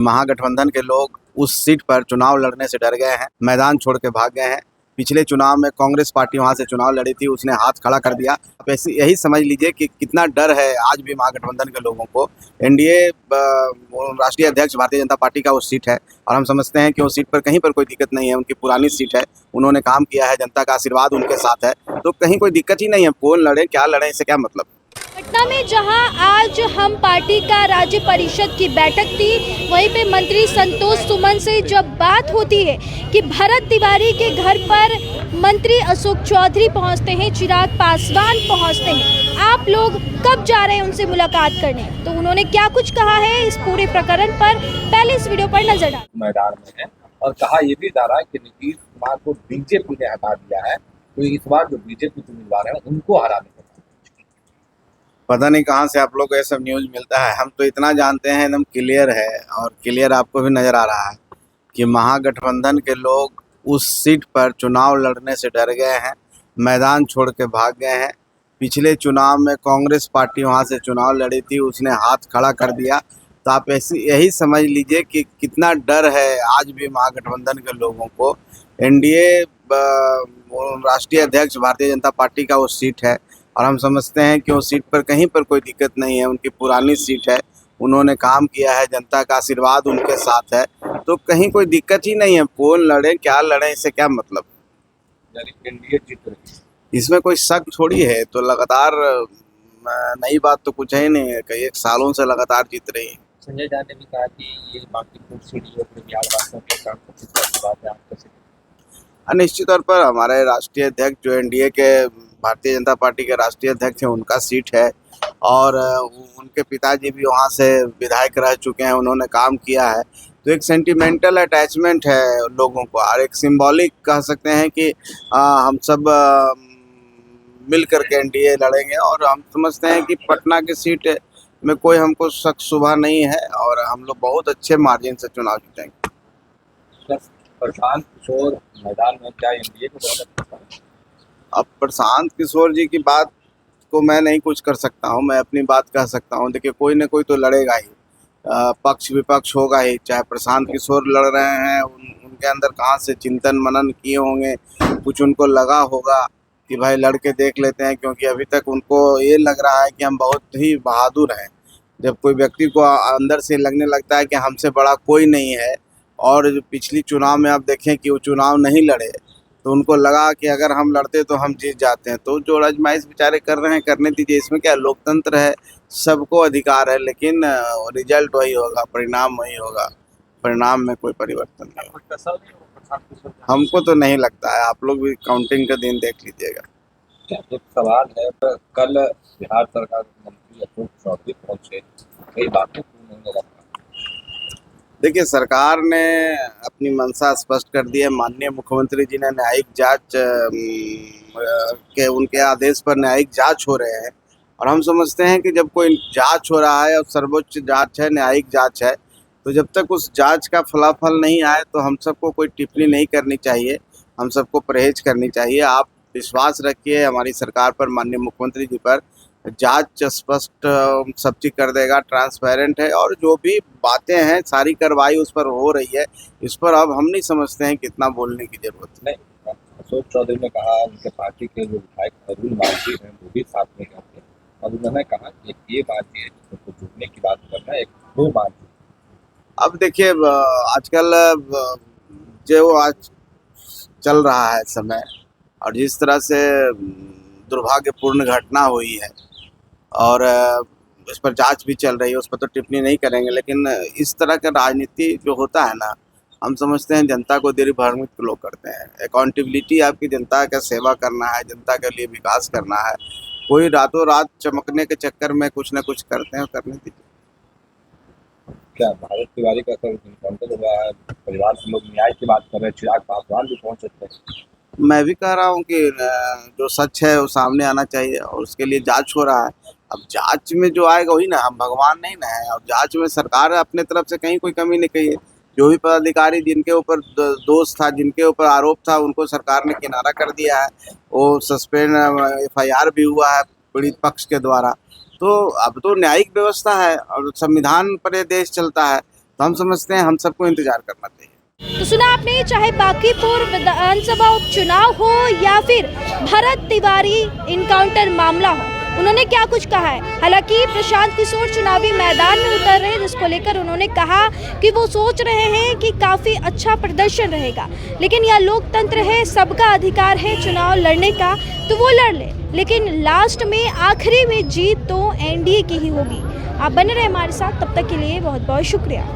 महागठबंधन के लोग उस सीट पर चुनाव लड़ने से डर गए हैं, मैदान छोड़ के भाग गए हैं। पिछले चुनाव में कांग्रेस पार्टी वहां से चुनाव लड़ी थी, उसने हाथ खड़ा कर दिया। अब ऐसी यही समझ लीजिए कि कितना डर है आज भी महागठबंधन के लोगों को। एनडीए राष्ट्रीय अध्यक्ष भारतीय जनता पार्टी का वो सीट है और हम समझते हैं कि वो सीट पर कहीं पर कोई दिक्कत नहीं है। उनकी पुरानी सीट है, उन्होंने काम किया है, जनता का आशीर्वाद उनके साथ है, तो कहीं कोई दिक्कत ही नहीं है। कौन लड़े क्या लड़े, इससे क्या मतलब। पटना में जहां आज हम पार्टी का राज्य परिषद की बैठक थी, वहीं पे मंत्री संतोष सुमन से जब बात होती है कि भरत तिवारी के घर पर मंत्री अशोक चौधरी पहुंचते हैं, चिराग पासवान पहुंचते हैं, आप लोग कब जा रहे हैं उनसे मुलाकात करने? तो उन्होंने क्या कुछ कहा है इस पूरे प्रकरण पर, पहले इस वीडियो पर नजर डालें। मैदान में है और कहा यह भी जा रहा है कि नीतीश कुमार को बीजेपी ने हटा दिया है, तो इस बार जो बीजेपी के उम्मीदवार हैं उनको हराने का पता नहीं कहाँ से आप लोग को ये सब न्यूज़ मिलता है। हम तो इतना जानते हैं, एकदम क्लियर है और क्लियर आपको भी नज़र आ रहा है कि महागठबंधन के लोग उस सीट पर चुनाव लड़ने से डर गए हैं, मैदान छोड़ के भाग गए हैं। पिछले चुनाव में कांग्रेस पार्टी वहाँ से चुनाव लड़ी थी, उसने हाथ खड़ा कर दिया। तो आप यही समझ लीजिए कि कितना डर है आज भी महागठबंधन के लोगों को। एनडीए राष्ट्रीय अध्यक्ष भारतीय जनता पार्टी का वो सीट है और हम समझते हैं कि वो सीट पर कहीं पर कोई दिक्कत नहीं है। उनकी पुरानी सीट है, उन्होंने काम किया है, जनता का आशीर्वाद उनके साथ है, तो कहीं कोई दिक्कत ही नहीं है। कौन लड़े क्या लड़े, इससे क्या मतलब। यानी एनडीए जीत रही है, इसमें कोई शक थोड़ी है। तो लगातार नई बात तो कुछ है ही नहीं है, कई एक सालों से लगातार जीत रही है। संजय झा ने भी कहा कि ये बांकीपुर सीट जो है बिहार वासियों के काम की बात है। आप कैसे? निश्चित तौर पर हमारे राष्ट्रीय अध्यक्ष जो एनडीए के भारतीय जनता पार्टी के राष्ट्रीय अध्यक्ष हैं, उनका सीट है और उनके पिताजी भी वहाँ से विधायक रह चुके हैं, उन्होंने काम किया है। तो एक सेंटिमेंटल अटैचमेंट है लोगों को और एक सिंबॉलिक कह सकते हैं कि हम सब मिल करके एनडीए लड़ेंगे और हम समझते हैं कि पटना की सीट में कोई हमको शक शुबा नहीं है और हम लोग बहुत अच्छे मार्जिन से चुनाव जीतेंगे। प्रशांत किशोर मैदान में क्या एनडीए को बहुत अच्छा? अब प्रशांत किशोर जी की बात को मैं नहीं कुछ कर सकता हूँ, मैं अपनी बात कह सकता हूँ। देखिए कोई ना कोई तो लड़ेगा ही, पक्ष विपक्ष होगा ही। चाहे प्रशांत किशोर लड़ रहे हैं, उनके अंदर कहाँ से चिंतन मनन किए होंगे, कुछ उनको लगा होगा कि भाई लड़के देख लेते हैं, क्योंकि अभी तक उनको ये लग रहा है कि हम बहुत ही बहादुर हैं। जब कोई व्यक्ति को अंदर से लगने लगता है कि हमसे बड़ा कोई नहीं है, और जो पिछली चुनाव में आप देखें कि वो चुनाव नहीं लड़े, तो उनको लगा कि अगर हम लड़ते तो हम जीत जाते हैं। तो जो आजमाइश बेचारे कर रहे हैं करने दीजिए, इसमें क्या, लोकतंत्र है, सबको अधिकार है, लेकिन रिजल्ट वही होगा, परिणाम वही होगा, परिणाम में कोई परिवर्तन नहीं होगा। हमको तो नहीं लगता है, आप लोग भी काउंटिंग का दिन देख लीजिएगा। एक सवाल है, कल बिहार सरकार के मंत्री अशोक चौधरी पहुंचे, कई बातें क्यों नहीं रखा? देखिए सरकार ने अपनी मंशा स्पष्ट कर दी है। माननीय मुख्यमंत्री जी ने न्यायिक जांच के उनके आदेश पर न्यायिक जांच हो रहे हैं और हम समझते हैं कि जब कोई जांच हो रहा है और सर्वोच्च जांच है, न्यायिक जांच है, तो जब तक उस जांच का फलाफल नहीं आए तो हम सबको कोई टिप्पणी नहीं करनी चाहिए, हम सबको परहेज करनी चाहिए। आप विश्वास रखिए हमारी सरकार पर, माननीय मुख्यमंत्री जी पर। जांच स्पष्ट सब चीज कर देगा, ट्रांसपेरेंट है और जो भी बातें हैं सारी कार्रवाई उस पर हो रही है। इस पर अब हम नहीं समझते हैं कितना बोलने की जरूरत है। नहीं, अशोक चौधरी ने कहा उनके पार्टी के जो विधायक अरुण मांझी हैं वो भी साथ में गए थे और उन्होंने कहा कि ये मांझी है जिसको जुड़ने की बात करना है, एक दो मांझी। अब देखिए आजकल जो आज चल रहा है समय और जिस तरह से दुर्भाग्यपूर्ण घटना हुई है और इस पर जांच भी चल रही है, उस पर तो टिप्पणी नहीं करेंगे, लेकिन इस तरह का राजनीति जो होता है ना, हम समझते हैं जनता को दिग्भ्रमित लोग करते हैं। अकाउंटेबिलिटी आपकी जनता का सेवा करना है, जनता के लिए विकास करना है। कोई रातों रात चमकने के चक्कर में कुछ ना कुछ करते हैं, करने दीजिए। क्या भारत तिवारी का सर इनकाउंटर हुआ है, परिवार के लोग न्याय की बात कर रहे हैं, चिराग पासवान भी पहुंच सकते हैं। मैं भी कह रहा हूँ कि जो सच है वो सामने आना चाहिए और उसके लिए जांच हो रहा है। अब जांच में जो आएगा वही ना, हम भगवान नहीं ना है। और जांच में सरकार अपने तरफ से कहीं कोई कमी नहीं कही है। जो भी पदाधिकारी जिनके ऊपर दोष था, जिनके ऊपर आरोप था, उनको सरकार ने किनारा कर दिया है। वो सस्पेंड एफआईआर भी हुआ है पीड़ित पक्ष के द्वारा। तो अब तो न्यायिक व्यवस्था है और संविधान पर ये देश चलता है। तो हम समझते हैं हम सबको इंतजार करना चाहिए। तो सुना आपने, चाहे बांकीपुर विधानसभा उपचुनाव हो या फिर भरत तिवारी इनकाउंटर मामला हो, उन्होंने क्या कुछ कहा है। हालांकि प्रशांत किशोर चुनावी मैदान में उतर रहे, जिसको लेकर उन्होंने कहा कि वो सोच रहे हैं कि काफ़ी अच्छा प्रदर्शन रहेगा, लेकिन यह लोकतंत्र है, सबका अधिकार है चुनाव लड़ने का, तो वो लड़ ले, लेकिन लास्ट में आखिरी में जीत तो एनडीए की ही होगी। आप बने रहे हमारे साथ, तब तक के लिए बहुत बहुत शुक्रिया।